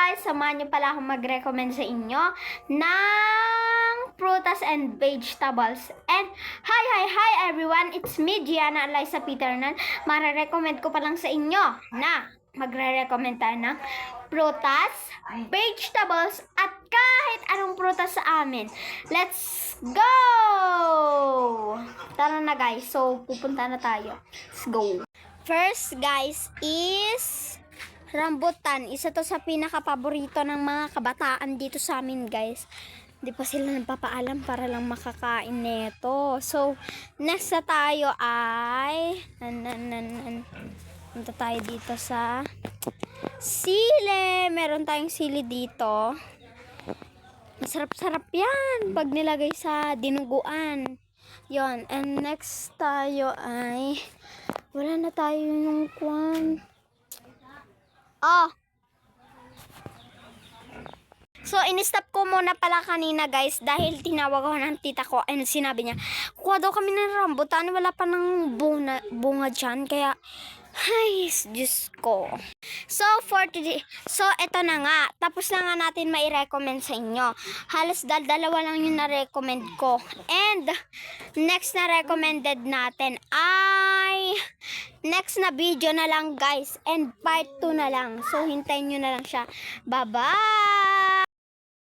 guys, samahan niyo pala akong mag-recommend sa inyo ng prutas and vegetables. And hi everyone, it's me Gianna Eliza Peternan. Mare-recommend ko pa lang sa inyo na magre-recommend tayo ng prutas, vegetables, at kahit anong prutas sa amin. Let's go! Tara na guys, so pupunta na tayo. Let's go! First guys is rambutan. Isa to sa pinaka-paborito ng mga kabataan dito sa amin guys. Hindi pa sila nagpapaalam para lang makakain nito. So, next na tayo ay punta tayo dito sa sili. Meron tayong sili dito. Masarap-sarap yan pag nilagay sa dinuguan. Yon. And next tayo ay wala na tayo yung kwan. Oh. So, in-stop ko muna pala kanina guys dahil tinawag ako ng tita ko and sinabi niya, kuha daw kami ng rambutan, wala pa ng bunga dyan, kaya ay, Diyos ko. So, for today, eto na nga. Tapos na nga natin mai-recommend sa inyo. Halos dalawa lang yung na-recommend ko. And, next na recommended natin ay next na video na lang guys. And part 2 na lang. So, hintayin nyo na lang siya. Bye-bye!